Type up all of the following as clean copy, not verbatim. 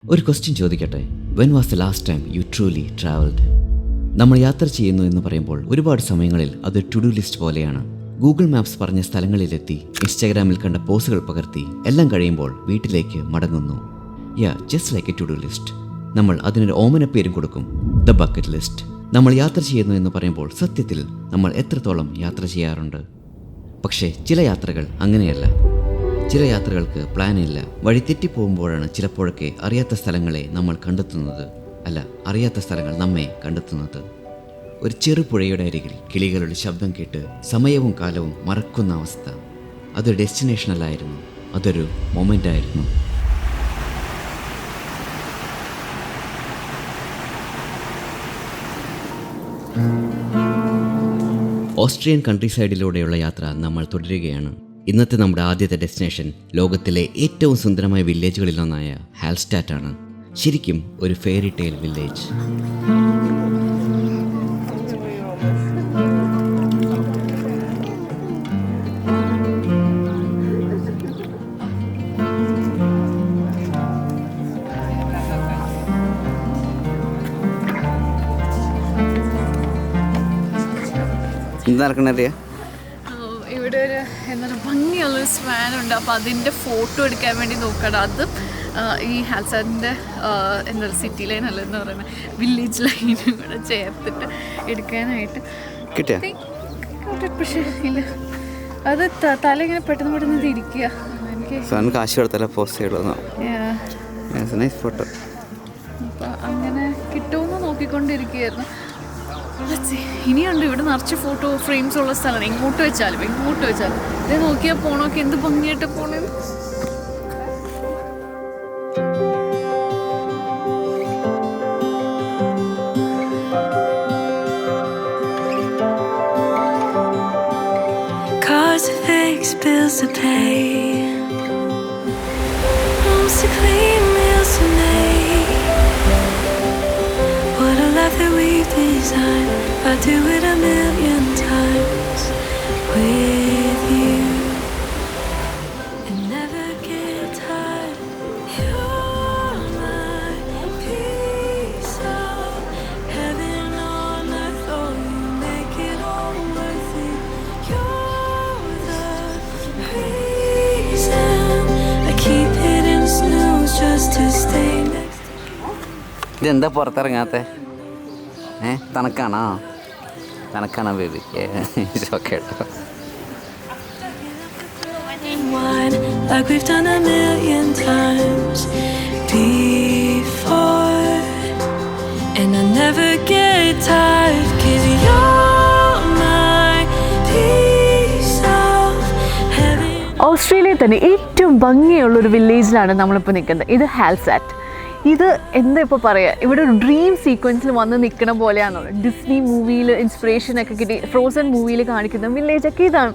ഒരു ക്വസ്റ്റ്യൻ ചോദിക്കട്ടെ. When was the last time you truly travelled? നമ്മൾ യാത്ര ചെയ്യുന്നു എന്ന് പറയുമ്പോൾ ഒരുപാട് സമയങ്ങളിൽ അത് ടു ഡു ലിസ്റ്റ് പോലെയാണ്. ഗൂഗിൾ മാപ്സ് പറഞ്ഞ സ്ഥലങ്ങളിലെത്തി, ഇൻസ്റ്റാഗ്രാമിൽ കണ്ട പോസുകൾ പകർത്തി, എല്ലാം കഴിയുമ്പോൾ വീട്ടിലേക്ക് മടങ്ങുന്നു. Just like a to do list. നമ്മൾ അതിനൊരു ഓമന പേരും കൊടുക്കും, ദ ബക്കറ്റ് ലിസ്റ്റ്. നമ്മൾ യാത്ര ചെയ്യുന്നു എന്ന് പറയുമ്പോൾ സത്യത്തിൽ നമ്മൾ എത്രത്തോളം യാത്ര ചെയ്യാറുണ്ട്? പക്ഷേ ചില യാത്രകൾ അങ്ങനെയല്ല. ചില യാത്രകൾക്ക് പ്ലാനില്ല. വഴി തെറ്റിപ്പോകുമ്പോഴാണ് ചിലപ്പോഴൊക്കെ അറിയാത്ത സ്ഥലങ്ങളെ നമ്മൾ കണ്ടെത്തുന്നത്. അല്ല, അറിയാത്ത സ്ഥലങ്ങൾ നമ്മെ കണ്ടെത്തുന്നത്. ഒരു ചെറുപുഴയുടെ അരികിൽ കിളികളുടെ ശബ്ദം കേട്ട് സമയവും കാലവും മറക്കുന്ന അവസ്ഥ. അതൊരു ഡെസ്റ്റിനേഷനല്ലായിരുന്നു, അതൊരു മൊമെൻ്റായിരുന്നു. ഓസ്ട്രിയൻ കൺട്രി സൈഡിലൂടെയുള്ള യാത്ര നമ്മൾ തുടരുകയാണ്. ഇന്നത്തെ നമ്മുടെ ആദ്യത്തെ ഡെസ്റ്റിനേഷൻ ലോകത്തിലെ ഏറ്റവും സുന്ദരമായ വില്ലേജുകളിലൊന്നായ ഹാൽസ്റ്റാറ്റ് ആണ്. ശരിക്കും ഒരു ഫെയറി ടെയിൽ വില്ലേജ്. എന്താ നടക്കണറിയാ? ഇവിടെ ഒരു എന്താണ് ഭംഗിയുള്ളൊരു സ്വാനുണ്ട്. അപ്പോൾ അതിൻ്റെ ഫോട്ടോ എടുക്കാൻ വേണ്ടി നോക്കണം. അത് ഈ ഹാൽസാറ്റിൻ്റെ എന്താ സിറ്റി ലൈൻ അല്ല എന്ന് പറയുന്നത്, വില്ലേജ് ലൈനും കൂടെ ചേർത്തിട്ട് എടുക്കാനായിട്ട് കിട്ടിയ. പക്ഷേ ഇല്ല, അത് തല ഇങ്ങനെ പെട്ടെന്ന് തിരിക്കുക. എനിക്ക് കാശ് കൊടുത്തല്ല പോസ്റ്റ് ചെയ്യണമെന്നോ? ഫോട്ടോ അപ്പോൾ അങ്ങനെ കിട്ടുമെന്ന് നോക്കിക്കൊണ്ടിരിക്കുകയായിരുന്നു. ഇനിയുണ്ട് ഇവിടെ നിറച്ച് ഫോട്ടോ ഫ്രെയിംസ് ഉള്ള സ്ഥലമാണ്. എങ്ങോട്ട് വെച്ചാലും ഇത് നോക്കിയാൽ പോണൊക്കെ എന്ത് ഭംഗിയായിട്ട് പോണേ. Cars to fix, bills to pay, homes to clean, meals to make. What a life that we've designed. I'd do it a million times with you and never get tired. You're my piece of heaven on earth. Oh, you make it all worth it. You're the reason I keep hitting snooze just to stay next to you. ഇതെന്താ പുറത്തിറങ്ങാത്ത? തണക്കാണോ baby? Okay കേട്ടോ. Like we've done a million times before, and I never get tired, 'cause you're my piece of heaven. ഓസ്ട്രേലിയയിൽ തന്നെ ഏറ്റവും ഭംഗിയുള്ളൊരു വില്ലേജിലാണ് നമ്മളിപ്പോൾ നിൽക്കുന്നത്. ഇത് ഹാൽസാറ്റ്. ഇത് എന്താ ഇപ്പോൾ പറയുക, ഇവിടെ ഒരു ഡ്രീം സീക്വൻസിൽ വന്ന് നിൽക്കണ പോലെയാണെന്നുള്ളത്. ഡിസ്നി മൂവിയിൽ ഇൻസ്പിറേഷനൊക്കെ കിട്ടി, ഫ്രോസൺ മൂവിയിൽ കാണിക്കുന്ന വില്ലേജൊക്കെ ഇതാണ്.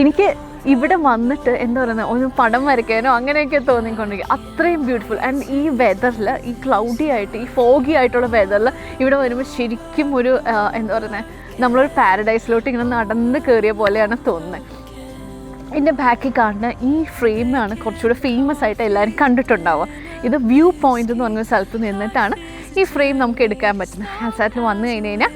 എനിക്ക് ഇവിടെ വന്നിട്ട് എന്താ പറയുന്നത്, ഒന്ന് പടം വരയ്ക്കാനോ അങ്ങനെയൊക്കെ തോന്നിക്കൊണ്ടിരിക്കുക. അത്രയും ബ്യൂട്ടിഫുൾ. ആൻഡ് ഈ വെതറിൽ, ഈ ക്ലൗഡി ആയിട്ട്, ഈ ഫോഗി ആയിട്ടുള്ള വെതറിൽ ഇവിടെ വരുമ്പോൾ ശരിക്കും ഒരു എന്താ പറയുന്നത്, നമ്മളൊരു പാരഡൈസിലോട്ട് ഇങ്ങനെ നടന്ന് കയറിയ പോലെയാണ് തോന്നുന്നത്. എൻ്റെ ബാക്കിൽ കാണുന്ന ഈ ഫ്രെയിമാണ് കുറച്ചുകൂടെ ഫേമസ് ആയിട്ട് എല്ലാവരും കണ്ടിട്ടുണ്ടാവുക. ഇത് വ്യൂ പോയിൻ്റ് എന്ന് പറഞ്ഞ സ്ഥലത്ത് നിന്നിട്ടാണ് ഈ ഫ്രെയിം നമുക്ക് എടുക്കാൻ പറ്റുന്നത്. ഹാൽസാറ്റിൽ വന്നു കഴിഞ്ഞാൽ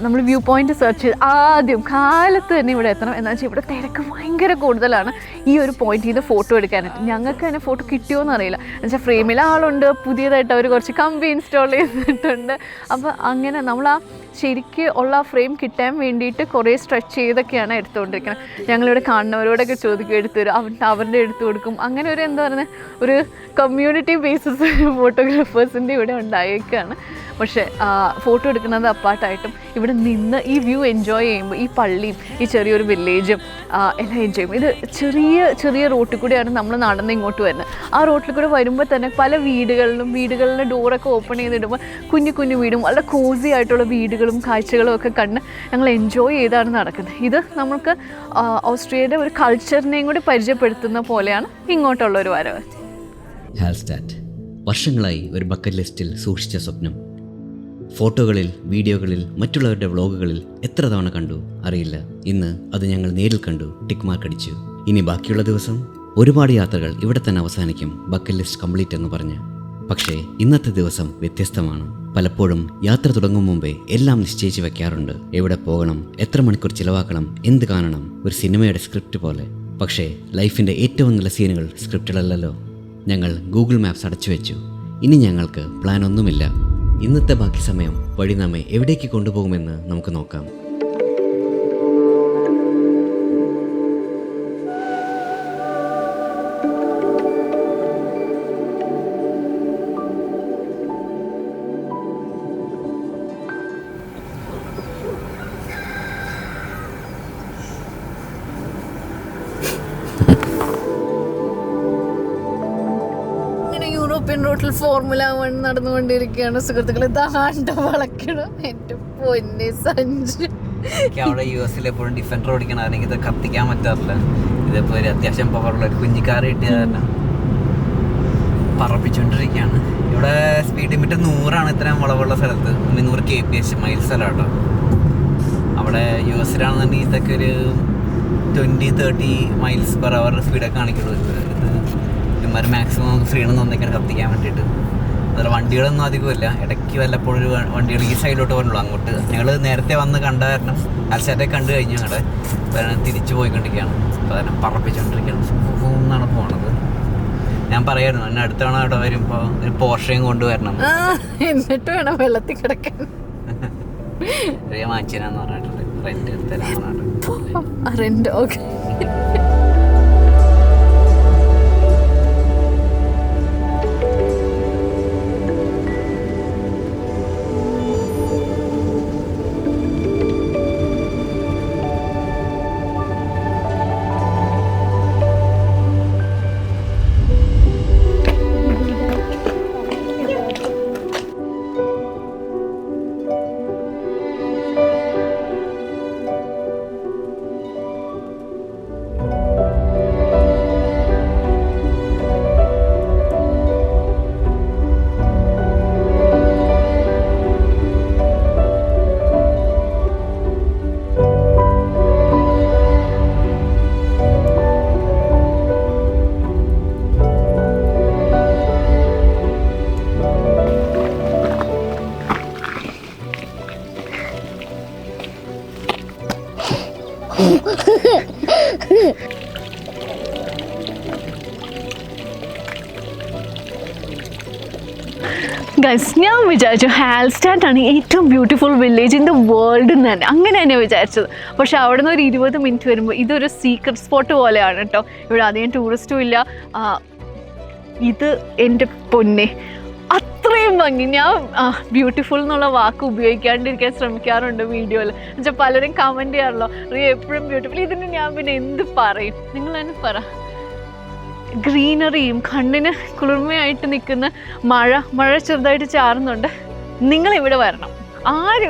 നമ്മൾ വ്യൂ പോയിൻ്റ് സെർച്ച് ചെയ്ത് ആദ്യം കാലത്ത് തന്നെ ഇവിടെ എത്തണം. എന്താ വെച്ചാൽ ഇവിടെ തിരക്ക് ഭയങ്കര കൂടുതലാണ് ഈ ഒരു പോയിൻ്റിൽ നിന്ന് ഫോട്ടോ എടുക്കാനായിട്ട്. ഞങ്ങൾക്ക് തന്നെ ഫോട്ടോ കിട്ടിയോയെന്ന് അറിയില്ല. എന്നുവെച്ചാൽ ഫ്രെയിമിൽ ആളുണ്ട്, പുതിയതായിട്ട് അവർ കുറച്ച് കമ്പി ഇൻസ്റ്റാൾ ചെയ്തിട്ടുണ്ട്. അപ്പോൾ അങ്ങനെ നമ്മൾ ആ ശരിക്ക് ഉള്ള ഫ്രെയിം കിട്ടാൻ വേണ്ടിയിട്ട് കുറേ സ്ട്രെച്ച് ചെയ്തൊക്കെയാണ് എടുത്തുകൊണ്ടിരിക്കുന്നത്. ഞങ്ങളിവിടെ കാണുന്നവരോടൊക്കെ ചോദിക്കും, എടുത്തു തരും, അവരുടെ എടുത്തു കൊടുക്കും. അങ്ങനെ ഒരു എന്താ പറയുന്നത്, ഒരു കമ്മ്യൂണിറ്റി ബേസിസ് ഫോട്ടോഗ്രാഫേഴ്സിൻ്റെ ഇവിടെ ഉണ്ടായേക്കാണ്. പക്ഷേ ഫോട്ടോ എടുക്കുന്നത് അപ്പാർട്ടായിട്ടും ഇവിടെ നിന്ന് ഈ വ്യൂ എൻജോയ് ചെയ്യുമ്പോൾ ഈ പള്ളിയും ഈ ചെറിയൊരു വില്ലേജും എല്ലാം എൻജോയ് ചെയ്യും. ഇത് ചെറിയ റോട്ടിൽ കൂടെയാണ് നമ്മൾ നടന്ന് ഇങ്ങോട്ട് വരുന്നത്. ആ റോട്ടിൽ കൂടെ വരുമ്പോൾ തന്നെ പല വീടുകളിലെ ഡോറൊക്കെ ഓപ്പൺ ചെയ്തിടുമ്പോൾ കുഞ്ഞു വീടും വളരെ കോസി ആയിട്ടുള്ള വീടുകളും കാഴ്ചകളും ഒക്കെ കണ്ട് ഞങ്ങൾ എൻജോയ് ചെയ്താണ് നടക്കുന്നത്. ഇത് നമുക്ക് ഓസ്ട്രേലിയയുടെ ഒരു കൾച്ചറിനെയും കൂടി പരിചയപ്പെടുത്തുന്ന പോലെയാണ് ഇങ്ങോട്ടുള്ളൊരു വരവ്. ഹാൽസ്റ്റാറ്റ് വർഷങ്ങളായി ഒരു ബക്കറ്റ് ലിസ്റ്റിൽ സൂക്ഷിച്ച സ്വപ്നം. ഫോട്ടോകളിൽ, വീഡിയോകളിൽ, മറ്റുള്ളവരുടെ വ്ളോഗുകളിൽ എത്ര തവണ കണ്ടു അറിയില്ല. ഇന്ന് അത് ഞങ്ങൾ നേരിൽ കണ്ടു, ടിക്ക് മാർക്ക് അടിച്ചു. ഇനി ബാക്കിയുള്ള ദിവസം ഒരുപാട് യാത്രകൾ ഇവിടെ തന്നെ അവസാനിക്കും. ബക്കറ്റ് ലിസ്റ്റ് കംപ്ലീറ്റ് എന്ന് പറഞ്ഞ് പക്ഷേ ഇന്നത്തെ ദിവസം വ്യത്യസ്തമാണ്. പലപ്പോഴും യാത്ര തുടങ്ങും മുമ്പേ എല്ലാം നിശ്ചയിച്ച് വെക്കാറുണ്ട്. എവിടെ പോകണം, എത്ര മണിക്കൂർ ചിലവാക്കണം, എന്ത് കാണണം, ഒരു സിനിമയുടെ സ്ക്രിപ്റ്റ് പോലെ. പക്ഷേ ലൈഫിൻ്റെ ഏറ്റവും നല്ല സീനുകൾ സ്ക്രിപ്റ്റിലല്ലോ. ഞങ്ങൾ ഗൂഗിൾ മാപ്സ് അടച്ചു വെച്ചു. ഇനി ഞങ്ങൾക്ക് പ്ലാൻ ഒന്നുമില്ല. ഇന്നത്തെ ബാക്കി സമയം വഴി നമ്മെ എവിടേക്ക് കൊണ്ടുപോകുമെന്ന് നമുക്ക് നോക്കാം. യൂറോപ്യൻ റോട്ടിൽ ഫോർമുല 1 നടന്നുകൊണ്ടിരിക്കുകയാണ് സുഹൃത്തുക്കളെ. ദാണ്ട വളക്കണം എൻ്റെ പൊന്നെ സഞ്ജു. അവിടെ US എപ്പോഴും ഡിഫൻഡർ ഓടിക്കണം, അല്ലെങ്കിൽ ഇത് കത്തിക്കാൻ പറ്റാറില്ല. ഇതിപ്പോൾ ഒരു അത്യാവശ്യം പവറുള്ള ഒരു കുഞ്ഞിക്കാർ കിട്ടിയത് തന്നെ പറപ്പിച്ചുകൊണ്ടിരിക്കുകയാണ്. ഇവിടെ സ്പീഡ് ലിമിറ്റ് 100 ഇത്രയും വളവുള്ള സ്ഥലത്ത്. 100 kph മൈൽസ് അല്ല കേട്ടോ. അവിടെ US-ലാണെന്നുണ്ടെങ്കിൽ ഇതൊക്കെ ഒരു 20-30 മൈൽസ് പെർ അവർ സ്പീഡൊക്കെ കാണിക്കുള്ളൂ. ഇവന്മാർ മാക്സിമം ഫ്രീഡം തന്നേക്കാണ് കത്തിക്കാൻ വേണ്ടിയിട്ട്. അതുപോലെ വണ്ടികളൊന്നും അധികമില്ല. ഇടയ്ക്ക് വല്ലപ്പോഴും ഒരു വണ്ടികൾ ഈ സൈഡിലോട്ട് പറഞ്ഞുള്ളൂ. അങ്ങോട്ട് ഞങ്ങൾ നേരത്തെ വന്ന് കണ്ട കാരണം അൽസാറ്റെ കണ്ടു കഴിഞ്ഞു. ഞങ്ങളുടെ തിരിച്ചു പോയിക്കൊണ്ടിരിക്കുകയാണ്. അപ്പോൾ അതിനെ പറപ്പിച്ചുകൊണ്ടിരിക്കുകയാണ്. എന്നാണ് പോണത്. ഞാൻ പറയായിരുന്നു എന്നെ അടുത്താണ് അവിടെ വരുമ്പോൾ ഒരു പോർഷയും കൊണ്ടുവരണം, എന്നിട്ട് വേണം വെള്ളത്തിൽ കിടക്കാൻ. മാച്ചിനാന്ന് പറഞ്ഞിട്ടുണ്ട്. റെന്റ് തരാൻ പറഞ്ഞിട്ടുണ്ട്. Rent okay. ഗൈസ്, ഞാൻ വിചാരിച്ചു ഹാൽസ്റ്റാറ്റ് ആണ് ഏറ്റവും beautiful village in the world എന്ന് തന്നെ, അങ്ങനെ തന്നെ വിചാരിച്ചത്. പക്ഷെ അവിടെ നിന്ന് ഒരു 20 മിനിറ്റ് വരുമ്പോൾ ഇതൊരു സീക്രട്ട് സ്പോട്ട് പോലെയാണ് കേട്ടോ. ഇവിടെ അധികം ടൂറിസ്റ്റും ഇല്ല. ഇത് എൻ്റെ പൊന്നെ അത്രയും ഭംഗി. ഞാൻ ബ്യൂട്ടിഫുൾ എന്നുള്ള വാക്ക് ഉപയോഗിക്കാണ്ടിരിക്കാൻ ശ്രമിക്കാറുണ്ട് വീഡിയോയിൽ. എന്നുവെച്ചാൽ പലരും കമൻറ്റ് ചെയ്യാറുള്ളൂ, റിയ എപ്പോഴും ബ്യൂട്ടിഫുൾ. ഇതിന് ഞാൻ പിന്നെ എന്ത് പറയും, നിങ്ങൾ തന്നെ പറ. ഗ്രീനറിയും കണ്ണിന് കുളിർമയായിട്ട് നിൽക്കുന്ന മഴ ചെറുതായിട്ട് ചാറുന്നുണ്ട്. നിങ്ങളിവിടെ വരണം. ആര്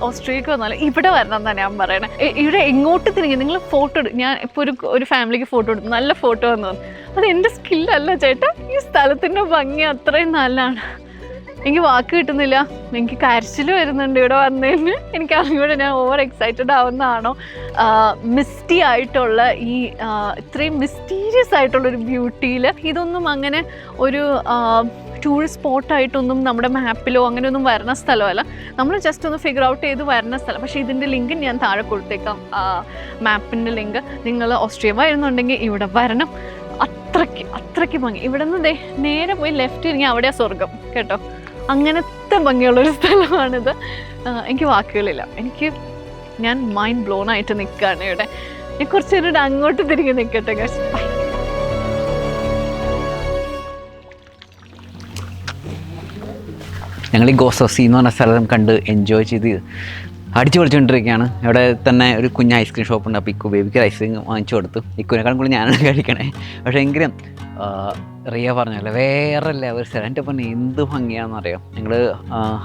ഓസ്ട്രേലിയക്ക് വന്നാലും ഇവിടെ വരണം എന്നാണ് ഞാൻ പറയണേ. ഇവിടെ എങ്ങോട്ട് തിരിഞ്ഞു നിങ്ങൾ ഫോട്ടോ ഞാൻ ഇപ്പോൾ ഒരു ഫാമിലിക്ക് ഫോട്ടോ എടുത്തു, നല്ല ഫോട്ടോ വന്നു. അത് എൻ്റെ സ്കില്ലല്ല ചേട്ടാ, ഈ സ്ഥലത്തിൻ്റെ ഭംഗി അത്രയും നല്ലതാണ്. എനിക്ക് വാക്ക് കിട്ടുന്നില്ല, എനിക്ക് കരച്ചിൽ വരുന്നുണ്ട് ഇവിടെ വന്നതിന്. എനിക്കറിയൂടെ ഞാൻ ഓവർ എക്സൈറ്റഡ് ആവുന്നതാണോ. മിസ്റ്റി ആയിട്ടുള്ള ഈ ഇത്രയും മിസ്റ്റീരിയസ് ആയിട്ടുള്ളൊരു ബ്യൂട്ടിയിൽ ഇതൊന്നും അങ്ങനെ ഒരു ടൂറിസ്റ്റ് സ്പോട്ടായിട്ടൊന്നും നമ്മുടെ മാപ്പിലോ അങ്ങനെയൊന്നും വരുന്ന സ്ഥലമല്ല. നമ്മൾ ജസ്റ്റ് ഒന്ന് ഫിഗർ ഔട്ട് ചെയ്ത് വരുന്ന സ്ഥലം. പക്ഷേ ഇതിൻ്റെ ലിങ്ക് ഞാൻ താഴെ കൊടുത്തേക്കാം, മാപ്പിൻ്റെ ലിങ്ക്. നിങ്ങൾ ഓസ്ട്രേലിയ വരുന്നുണ്ടെങ്കിൽ ഇവിടെ വരണം. അത്രയ്ക്ക് ഭംഗി. ഇവിടെ നിന്ന് നേരെ പോയി ലെഫ്റ്റ് ഇറങ്ങി അവിടെയാണ് സ്വർഗം കേട്ടോ. അങ്ങനത്തെ ഭംഗിയുള്ളൊരു സ്ഥലമാണിത്. എനിക്ക് വാക്കുകളില്ല. ഞാൻ മൈൻഡ് ബ്ലോൺ ആയിട്ട് നിൽക്കുകയാണ് ഇവിടെ. ഞാൻ കുറച്ച് നേരം അങ്ങോട്ട് തിരികെ നിൽക്കട്ടെ ഗൈസ്. ഞങ്ങൾ ഈ ഗോസോസി എന്ന് പറഞ്ഞ സ്ഥലം കണ്ട് എൻജോയ് ചെയ്ത് അടിച്ചു പൊളിച്ചുകൊണ്ടിരിക്കുകയാണ്. ഇവിടെ തന്നെ ഒരു കുഞ്ഞ് ഐസ്ക്രീം ഷോപ്പുണ്ട്. അപ്പോൾ ഇക്കു ബേബിക്ക് ഐസ്ക്രീം വാങ്ങിച്ചു കൊടുത്തു. ഇക്കുവിനേക്കാളും കൂടി ഞാനാണ് കഴിക്കണേ. പക്ഷേ എങ്കിലും റിയ പറഞ്ഞല്ലേ വേറെ ലെവൽ സ്ഥലം. എൻ്റെ പറഞ്ഞാൽ എന്ത് ഭംഗിയാണെന്ന് അറിയാം. ഞങ്ങൾ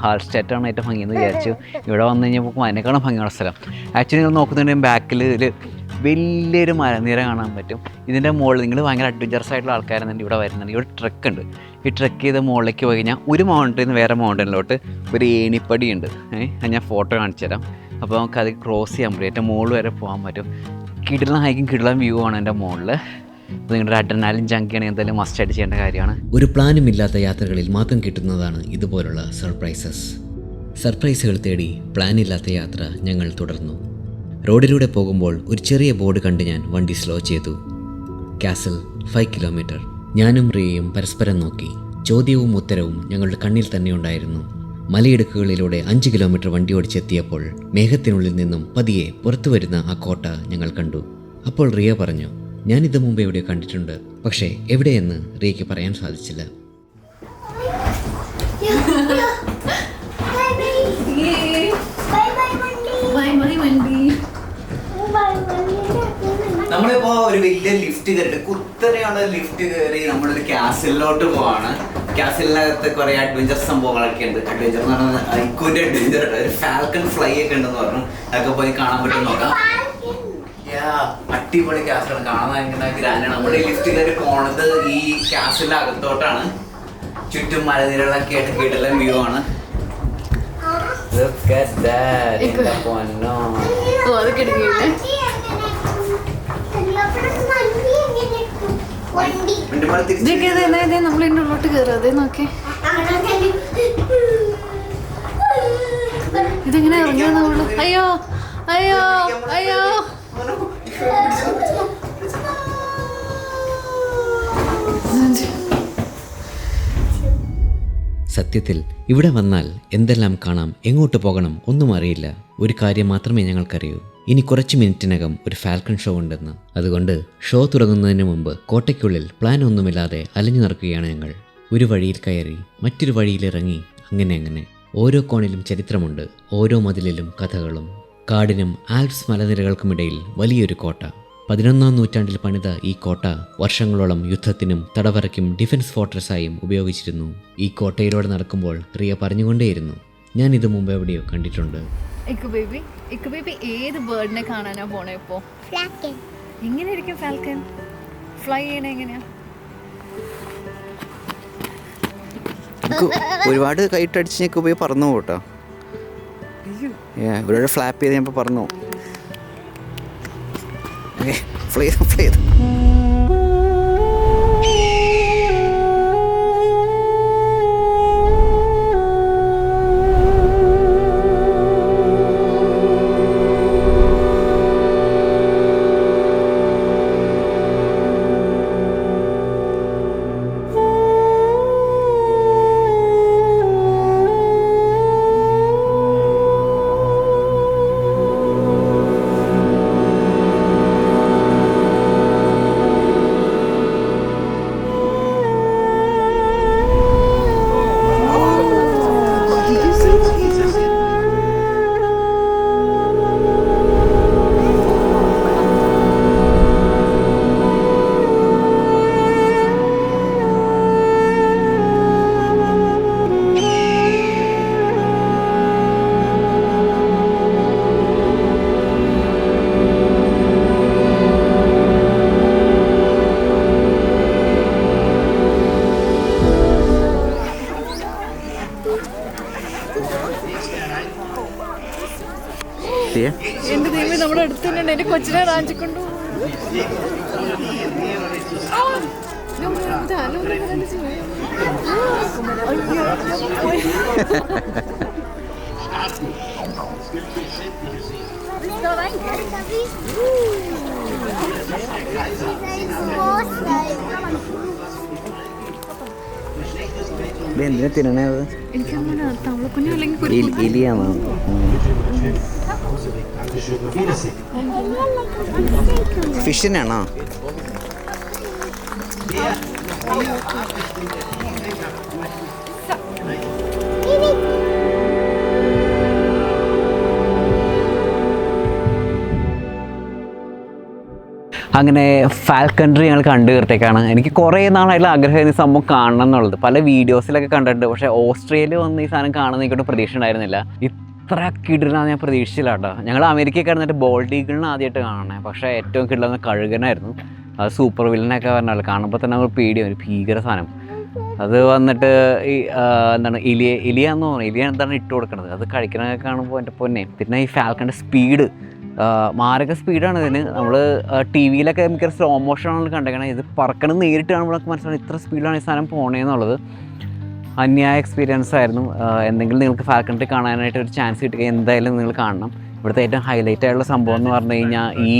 ഹാൾസ്റ്റാറ്റാണ് ഏറ്റവും ഭംഗിയെന്ന് വിചാരിച്ചു. ഇവിടെ വന്നു കഴിഞ്ഞപ്പോൾ അതിനേക്കാളും ഭംഗിയുള്ള സ്ഥലം. ആക്ച്വലി നിങ്ങൾ നോക്കുന്നുണ്ടെങ്കിൽ ബാക്കിൽ ഒരു വലിയൊരു മലനിര കാണാൻ പറ്റും. ഇതിൻ്റെ മുകളിൽ നിങ്ങൾ ഭയങ്കര അഡ്വഞ്ചറസ് ആയിട്ടുള്ള ആൾക്കാരെന്നുണ്ട് ഇവിടെ വരുന്നുണ്ട്. ഇവിടെ ട്രക്ക് ഉണ്ട്. ഈ ട്രക്ക് ചെയ്ത് മുകളിലേക്ക് പോയി കഴിഞ്ഞാൽ ഒരു മൗണ്ടനിൽ നിന്ന് വേറെ മൗണ്ടനിലോട്ട് ഒരു ഏണിപ്പടി ഉണ്ട്. ഞാൻ ഫോട്ടോ കാണിച്ചു തരാം. അപ്പോൾ നമുക്കത് ക്രോസ് ചെയ്യാൻ പറ്റും. ഏറ്റവും മുകളിൽ വരെ പോകാൻ പറ്റും. കിടിലം ഹൈക്കിങ്, കിടിലം വ്യൂ ആണ് എൻ്റെ മുകളിൽ. അപ്പോൾ നിങ്ങളുടെ അഡ്രിനാലിൻ ജങ്കിയാണെങ്കിൽ എന്തായാലും മസ്റ്റ് ആയിട്ട് ചെയ്യേണ്ട കാര്യമാണ്. ഒരു പ്ലാനും ഇല്ലാത്ത യാത്രകളിൽ മാത്രം കിട്ടുന്നതാണ് ഇതുപോലുള്ള സർപ്രൈസുകൾ തേടി പ്ലാനില്ലാത്ത യാത്ര ഞങ്ങൾ തുടർന്നു. റോഡിലൂടെ പോകുമ്പോൾ ഒരു ചെറിയ ബോർഡ് കണ്ട് ഞാൻ വണ്ടി സ്ലോ ചെയ്തു. Castle 5 kilometre. ഞാനും റിയയും പരസ്പരം നോക്കി. ചോദ്യവും ഉത്തരവും ഞങ്ങളുടെ കണ്ണിൽ തന്നെ ഉണ്ടായിരുന്നു. മലയിടുക്കുകളിലൂടെ 5 കിലോമീറ്റർ വണ്ടി ഓടിച്ചെത്തിയപ്പോൾ മേഘത്തിനുള്ളിൽ നിന്നും പതിയെ പുറത്തു വരുന്ന ആ കോട്ട ഞങ്ങൾ കണ്ടു. അപ്പോൾ റിയ പറഞ്ഞു, ഞാനിത് മുമ്പ് എവിടെയോ കണ്ടിട്ടുണ്ട്, പക്ഷേ എവിടെയെന്ന് റിയയ്ക്ക് പറയാൻ സാധിച്ചില്ല. നമ്മളിപ്പോൾ ഒരു വലിയ ലിഫ്റ്റ് കയറിയിട്ട് കുത്തനെയുള്ള ലിഫ്റ്റ് കയറി നമ്മളൊരു കാസിലോട്ട് പോവാണ്. കാസിലിനകത്ത് കുറേ അഡ്വഞ്ചർ സംഭവങ്ങളൊക്കെ ഉണ്ട്. അഡ്വഞ്ചർ എന്ന് പറഞ്ഞാൽ ഇക്കുവിൻ്റെ അഡ്വഞ്ചർ, ഒരു ഫാൽക്കൺ ഫ്ലൈ ഒക്കെ ഉണ്ടെന്ന് പറഞ്ഞു. അതൊക്കെ പോയി കാണാൻ പറ്റും, നോക്കാം. അടിപൊളി കാസിലാണ്, കാണാൻ ഭയങ്കര ഗ്രാൻഡാണ്. നമ്മുടെ ഈ ലിഫ്റ്റ് കയറി പോണത് ഈ കാസിലിൻ്റെ അകത്തോട്ടാണ്. ചുറ്റും മലനിരകളൊക്കെ ആയിട്ട് കിടലൻ വ്യൂ ആണ്. Look at that. നമ്മളിന്റെ ഉള്ളോട്ട് കയറാതെ നോക്കേ. ഇതെങ്ങനെ ഇറങ്ങിയ നമ്മള്? അയ്യോ അയ്യോ അയ്യോ. സത്യത്തിൽ ഇവിടെ വന്നാൽ എന്തെല്ലാം കാണാം, എങ്ങോട്ട് പോകണം ഒന്നും അറിയില്ല. ഒരു കാര്യം മാത്രമേ ഞങ്ങൾക്കറിയൂ, ഇനി കുറച്ച് മിനിറ്റിനകം ഒരു ഫാൽക്കൺ ഷോ ഉണ്ടെന്ന്. അതുകൊണ്ട് ഷോ തുടങ്ങുന്നതിന് മുമ്പ് കോട്ടയ്ക്കുള്ളിൽ പ്ലാൻ ഒന്നുമില്ലാതെ അലഞ്ഞു നടക്കുകയാണ് ഞങ്ങൾ. ഒരു വഴിയിൽ കയറി മറ്റൊരു വഴിയിലിറങ്ങി, അങ്ങനെ ഓരോ കോണിലും ചരിത്രമുണ്ട്, ഓരോ മതിലിലും കഥകളും. കാടിനും ആൽപ്സ് മലനിരകൾക്കുമിടയിൽ വലിയൊരു കോട്ട. 11-ാം നൂറ്റാണ്ടിൽ പണിത ഈ കോട്ട വർഷങ്ങളോളം യുദ്ധത്തിനും തടവറയ്ക്കും ഡിഫൻസ് ഫോർട്രസ്സായും ഉപയോഗിച്ചിരുന്നു. ഈ കോട്ടയിലൂടെ നടക്കുമ്പോൾ റിയ പറഞ്ഞുകൊണ്ടേയിരുന്നു, ഞാൻ ഇത് മുമ്പ് എവിടെയോ കണ്ടിട്ടുണ്ട്. ഇക്കു ബേബി ഏത് ബേർഡിനെ കാണാനാ പോണേ ഇപ്പോ? എങ്ങനെയായിരിക്കും ഫാൽക്കൺ ഫ്ലൈ ചെയ്യണ? എങ്ങനെയാ? ഒരുപാട് കൈട്ടടിച്ച് പോയി പറന്നു പോട്ടോ. ഇവിടെ ഫ്ലാപ്പ് ചെയ്ത് ഞാൻ പറഞ്ഞു. ഫ്ലൈ ചെയ്തു. എന്റെ ദൈവം നമ്മുടെ അടുത്ത് തന്നെ എന്റെ കൊച്ചിനെ റാഞ്ചിക്കൊണ്ടു. എന്തിനാ തിന്നണത്? എനിക്കങ്ങനെ തവളക്കുഞ്ഞു അല്ലെങ്കിൽ എലിയാണോ? ഫിഷിനാണോ? അങ്ങനെ ഫാൽക്കൺട്രി ഞങ്ങൾ കണ്ടു തീർത്തേക്കാണ്. എനിക്ക് കുറേ നാളായിട്ടുള്ള ആഗ്രഹം ഈ സംഭവം കാണണം എന്നുള്ളത്. പല വീഡിയോസിലൊക്കെ കണ്ടിട്ടുണ്ട്, പക്ഷേ ഓസ്ട്രേലിയ വന്ന് ഈ സാധനം കാണുന്ന എനിക്കൊട്ട് പ്രതീക്ഷ ഉണ്ടായിരുന്നില്ല. ഇത്ര കിടിലാന്ന് ഞാൻ പ്രതീക്ഷിച്ചില്ല കേട്ടോ. ഞങ്ങൾ അമേരിക്കയിൽ കിടന്നിട്ട് ബോൾഡ് ഈഗിളിനെ ആദ്യമായിട്ട് കാണണേ, പക്ഷേ ഏറ്റവും കിടിലെന്ന് കഴുകനായിരുന്നു. അത് സൂപ്പർ വില്ലനൊക്കെ പറഞ്ഞാൽ കാണുമ്പോൾ തന്നെ നമ്മൾ പേടിയാണ്, ഒരു ഭീകര സാധനം. അത് വന്നിട്ട് ഈ എന്താണ് എലിയാന്ന് തോന്നുന്നു, എലിയ എന്താണ് ഇട്ട് കൊടുക്കണത്, അത് കഴിക്കണതൊക്കെ കാണുമ്പോൾ എൻ്റെ പൊന്നെ. പിന്നെ ഈ ഫാൽക്കൻ്റെ സ്പീഡ് മാരക സ്പീഡാണ് ഇതിന്. നമ്മൾ ടി വിയിലൊക്കെ മിക്ക സ്ലോ മോഷനാണ് കണ്ടേക്കണം. ഇത് പറക്കണം നേരിട്ട് കാണുമ്പോഴൊക്കെ മനസ്സിലാവും ഇത്ര സ്പീഡിലാണ് ഈ സാധനം പോണേന്നുള്ളത്. അന്യായ എക്സ്പീരിയൻസ് ആയിരുന്നു. എന്തെങ്കിലും നിങ്ങൾക്ക് ഫാൽക്കൺ കാണാനായിട്ട് ഒരു ചാൻസ് കിട്ടുക എന്തായാലും നിങ്ങൾ കാണണം. ഇവിടുത്തെ ഏറ്റവും ഹൈലൈറ്റ് ആയിട്ടുള്ള സംഭവം എന്ന് പറഞ്ഞു കഴിഞ്ഞാൽ ഈ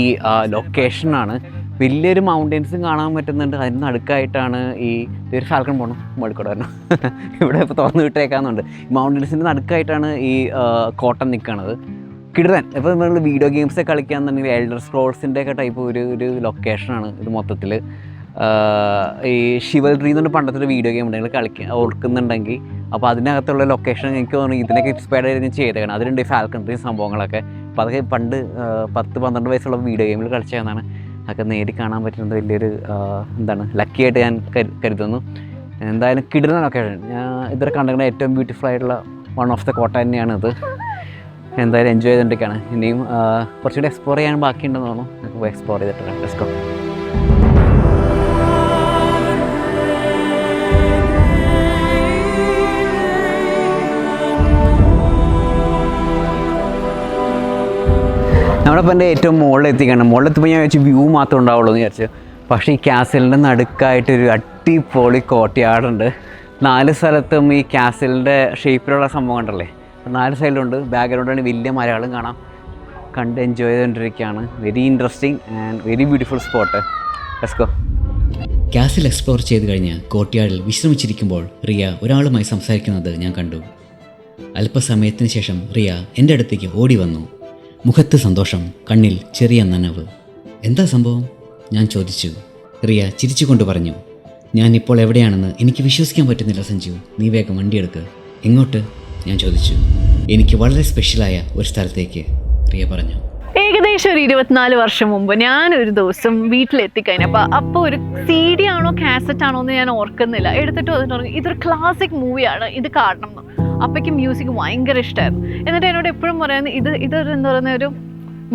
ലൊക്കേഷനാണ്. വലിയൊരു മൗണ്ടെയ്ൻസും കാണാൻ പറ്റുന്നുണ്ട്. അതിന് നടുക്കായിട്ടാണ് ഈ ഒരു ഫാൽക്കൺ പോകണം മോളിക്കൂടെ വരണം ഇവിടെ ഇപ്പോൾ തുറന്നു വിട്ടേക്കാന്നുണ്ട്. മൗണ്ടെയ്ൻസിൻ്റെ നടുക്കായിട്ടാണ് ഈ കോട്ടൺ നിൽക്കുന്നത്. കിടൻ ഇപ്പോൾ നമ്മൾ വീഡിയോ ഗെയിംസൊക്കെ കളിക്കുകയാണെന്നുണ്ടെങ്കിൽ എൽഡർ സ്ക്രോൾസിൻ്റെ ഒക്കെ ടൈപ്പ് ഒരു ലൊക്കേഷനാണ് ഇത് മൊത്തത്തിൽ. ഈ ഷിവൽറി എന്ന് പറഞ്ഞ പണ്ടത്തെ ഒരു വീഡിയോ ഗെയിം ഉണ്ടെങ്കിൽ ഓർക്കുന്നുണ്ടെങ്കിൽ അപ്പോൾ അതിനകത്തുള്ള ലൊക്കേഷൻ എനിക്ക് തോന്നുന്നു ഇതിനൊക്കെ ഇൻസ്പയർഡ് ആയിട്ട് ചെയ്തേക്കണം. അതിലുണ്ട് ഈ ഫാൽക്കൺട്രി സംഭവങ്ങളൊക്കെ. അപ്പോൾ അതൊക്കെ പണ്ട് 10-12 വയസ്സുള്ള വീഡിയോ ഗെയിമിൽ കളിച്ചതാണ്. അതൊക്കെ നേരി കാണാൻ പറ്റുന്നത് വലിയൊരു ലക്കിയായിട്ട് ഞാൻ കരുതുന്നു. എന്തായാലും കിടന്ന ലൊക്കേഷൻ. ഞാൻ ഇതുവരെ കണ്ടിരിക്കുന്ന ഏറ്റവും ബ്യൂട്ടിഫുൾ ആയിട്ടുള്ള വൺ ഓഫ് ദ കോട്ട തന്നെയാണ് ഇത്. എന്തായാലും എൻജോയ് ചെയ്തിട്ടൊക്കെയാണ്. ഇനിയും കുറച്ചുകൂടി എക്സ്പ്ലോർ ചെയ്യാൻ ബാക്കിയുണ്ടെന്ന് തോന്നുന്നു. നമുക്ക് എക്സ്പ്ലോർ ചെയ്തിട്ടാണ്. Let's go. നമ്മളിപ്പോൾ എൻ്റെ ഏറ്റവും മുകളിലെത്തിക്കണം. മുകളിലെത്തുമ്പോൾ ഞാൻ വിചാരിച്ചു വ്യൂ മാത്രമേ ഉണ്ടാവുള്ളൂ എന്ന് വിചാരിച്ചു. പക്ഷേ ഈ കാസലിൻ്റെ നടുക്കായിട്ടൊരു അടിപൊളി കോട്ടയാടുണ്ട്. 4 സ്ഥലത്തും ഈ കാസലിൻ്റെ ഷേപ്പിലുള്ള സംഭവം കണ്ടല്ലേ. 4 സൈഡിലുണ്ട്. ബാക്ക്ഗ്രൗണ്ടാണ് വലിയ മലയാളം കാണാം. കണ്ട് എൻജോയ് ചെയ്തുകൊണ്ടിരിക്കുകയാണ്. Very interesting and very beautiful spot. Let's go. Castle explore ചെയ്ത് കഴിഞ്ഞ് കോട്ടയാടിൽ വിശ്രമിച്ചിരിക്കുമ്പോൾ റിയ ഒരാളുമായി സംസാരിക്കുന്നത് ഞാൻ കണ്ടു. അല്പസമയത്തിന് ശേഷം റിയ എൻ്റെ അടുത്തേക്ക് ഓടി വന്നു. മുഖത്ത് സന്തോഷം, കണ്ണിൽ ചെറിയ നനവ്. എന്താ സംഭവം? ഞാൻ ചോദിച്ചു. റിയ ചിരിച്ചുകൊണ്ട് പറഞ്ഞു, ഞാനിപ്പോൾ എവിടെയാണെന്ന് എനിക്ക് വിശ്വസിക്കാൻ പറ്റുന്നില്ല സഞ്ജു. നീ വേഗം വണ്ടിയെടുക്ക്. എങ്ങോട്ട്? ഞാൻ ചോദിച്ചു. എനിക്ക് വളരെ സ്പെഷ്യലായ ഒരു സ്ഥലത്തേക്ക്, റിയ പറഞ്ഞു. ഏകദേശം ഒരു 24 വർഷം മുമ്പ് ഞാനൊരു ദിവസം വീട്ടിലെത്തിക്കഴിഞ്ഞപ്പോൾ അപ്പോൾ ഒരു CD ആണോ കാസറ്റ് ആണോ എന്ന് ഞാൻ ഓർക്കുന്നില്ല, എടുത്തിട്ട് വന്നിട്ട് പറഞ്ഞു ഇതൊരു ക്ലാസിക് മൂവിയാണ്, ഇത് കാണണം എന്ന്. അപ്പോഴേക്കും മ്യൂസിക് ഭയങ്കര ഇഷ്ടമായിരുന്നു. എന്നിട്ട് എന്നോട് എപ്പോഴും പറയുന്നത് ഇതൊരു എന്താ പറയുന്ന ഒരു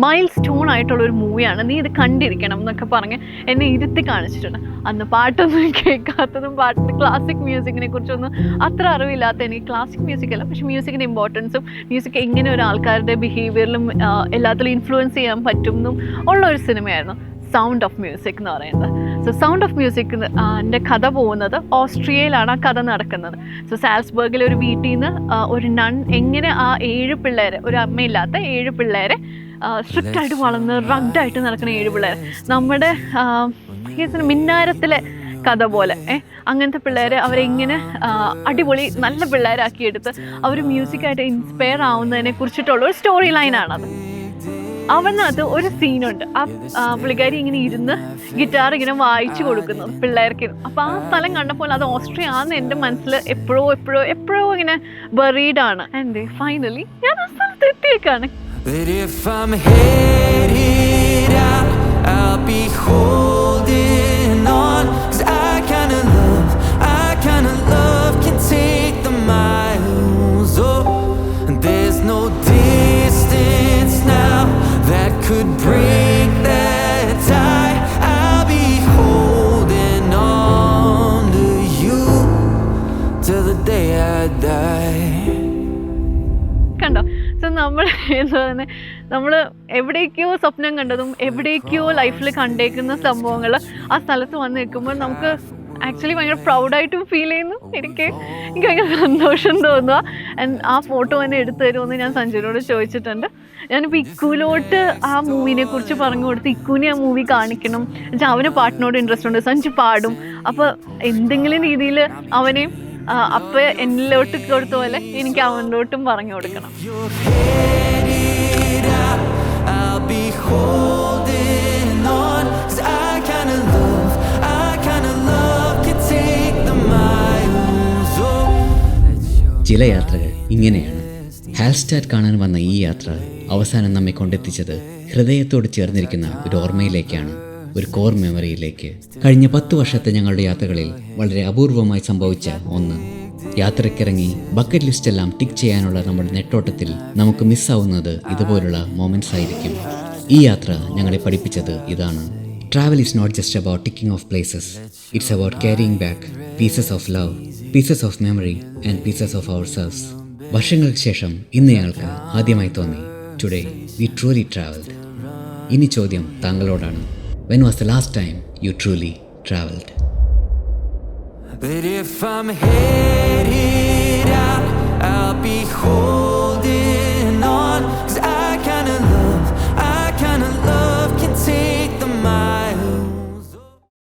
മൈൽ സ്റ്റോൺ ആയിട്ടുള്ളൊരു മൂവിയാണ്, നീ ഇത് കണ്ടിരിക്കണം എന്നൊക്കെ പറഞ്ഞ് എന്നെ ഇരുത്തി കാണിച്ചിട്ടുണ്ട്. അന്ന് പാട്ടൊന്നും കേൾക്കാത്തതും പാട്ടിൻ്റെ ക്ലാസിക് മ്യൂസിക്കിനെ കുറിച്ചൊന്നും അത്ര അറിവില്ലാത്ത എനിക്ക് ക്ലാസിക് മ്യൂസിക് അല്ല, പക്ഷേ മ്യൂസിക്കിൻ്റെ ഇമ്പോർട്ടൻസും മ്യൂസിക് എങ്ങനെ ഒരു ആൾക്കാരുടെ ബിഹേവിയറിലും എല്ലാത്തിലും ഇൻഫ്ലുവൻസ് ചെയ്യാൻ പറ്റും എന്നും ഉള്ള ഒരു സിനിമയായിരുന്നു സൗണ്ട് ഓഫ് മ്യൂസിക് എന്ന് പറയുന്നത്. സോ സൗണ്ട് ഓഫ് മ്യൂസിക് എൻ്റെ കഥ പോകുന്നത് ഓസ്ട്രിയയിലാണ് ആ കഥ നടക്കുന്നത്. സോ സാൽസ്ബർഗിലെ ഒരു വീട്ടിൽ നിന്ന് ഒരു നൺ എങ്ങനെ ആ 7 പിള്ളേരെ, ഒരു അമ്മയില്ലാത്ത 7 പിള്ളേരെ, സ്ട്രിക്റ്റ് ആയിട്ട് വളർന്ന് റഗ്ഡായിട്ട് നടക്കുന്ന 7 പിള്ളേർ, നമ്മുടെ മിന്നാരത്തിലെ കഥ പോലെ അങ്ങനത്തെ പിള്ളേരെ അവരെങ്ങനെ അടിപൊളി നല്ല പിള്ളേരാക്കിയെടുത്ത് അവർ മ്യൂസിക്കായിട്ട് ഇൻസ്പയർ ആവുന്നതിനെ കുറിച്ചിട്ടുള്ള ഒരു സ്റ്റോറി ലൈനാണത്. അവനകത്ത് ഒരു സീനുണ്ട്, ആ പുള്ളിക്കാരി ഇങ്ങനെ ഇരുന്ന് ഗിറ്റാർ ഇങ്ങനെ വായിച്ചു കൊടുക്കുന്നത് പിള്ളേർക്ക്. അപ്പോൾ ആ സ്ഥലം കണ്ടപ്പോൾ അത് ഓസ്ട്രിയ ആണെന്ന് എൻ്റെ മനസ്സിൽ എപ്പോഴോ ഇങ്ങനെ ബറീഡാണ്. ആൻഡ് ഫൈനലി ഞാൻ ആ സ്ഥലത്ത് എത്തിയേക്കാണ്. But if I'm headed out, I'll be holding on. 'Cause I kinda love can take the miles. Oh, and there's no distance now that could break that tie. I'll be holding on to you till the day I die. കണ്ടോ? So നമ്മൾ എന്താ പറയുന്നത്, നമ്മൾ എവിടേക്കോ സ്വപ്നം കണ്ടതും എവിടേക്കോ ലൈഫിൽ കണ്ടേക്കുന്ന സംഭവങ്ങൾ ആ സ്ഥലത്ത് വന്ന് നിൽക്കുമ്പോൾ നമുക്ക് ആക്ച്വലി ഭയങ്കര പ്രൗഡായിട്ടും ഫീൽ ചെയ്യുന്നു. എനിക്ക് ഭയങ്കര സന്തോഷം തോന്നുക. ആൻഡ് ആ ഫോട്ടോ തന്നെ എടുത്തു തരുമെന്ന് ഞാൻ സഞ്ജുവിനോട് ചോദിച്ചിട്ടുണ്ട്. ഞാനിപ്പോൾ ഇക്കുവിലോട്ട് ആ മൂവിനെ കുറിച്ച് പറഞ്ഞു കൊടുത്ത് ഇക്കുവിനെ ആ മൂവി കാണിക്കണം എന്നുവെച്ചാൽ അവന് പാട്ടിനോട് ഇൻട്രസ്റ്റ് ഉണ്ട്, സഞ്ജു പാടും. അപ്പോൾ എന്തെങ്കിലും രീതിയിൽ അവനെയും അപ്പം എന്നിലോട്ട് കൊടുത്ത പോലെ എനിക്ക് അവനിലോട്ടും പറഞ്ഞു കൊടുക്കണം. ചില യാത്രകൾ ഇങ്ങനെയാണ്. ഹാൽസ്റ്റാറ്റ് കാണാൻ വന്ന ഈ യാത്ര അവസാനം നമ്മെ കൊണ്ടെത്തിച്ചത് ഹൃദയത്തോട് ചേർന്നിരിക്കുന്ന ഒരു ഓർമ്മയിലേക്കാണ്, ഒരു കോർ മെമ്മറിയിലേക്ക്. കഴിഞ്ഞ 10 വർഷത്തെ ഞങ്ങളുടെ യാത്രകളിൽ വളരെ അപൂർവമായി സംഭവിച്ച ഒന്ന്. യാത്രക്കിറങ്ങി ബക്കറ്റ് ലിസ്റ്റ് എല്ലാം ടിക്ക് ചെയ്യാനുള്ള നമ്മുടെ നെട്ടോട്ടത്തിൽ നമുക്ക് മിസ്സാവുന്നത് ഇതുപോലുള്ള മൊമെന്റ്സ് ആയിരിക്കും. ഈ യാത്ര ഞങ്ങളെ പഠിപ്പിച്ചത് ഇതാണ്. Travel is not just about ticking off places, it's about carrying back pieces of love, pieces of memory and pieces of ourselves. വർഷങ്ങൾക്ക് ശേഷം ഇന്ന് ഞങ്ങൾക്ക് ആദ്യമായി തോന്നി, ടുഡേ വി ട്രൂലി ട്രാവൽഡ്. ഇനി ചോദ്യം താങ്കളോടാണ്. When was the last time you truly travelled? That if I'm headed out, I'll be home.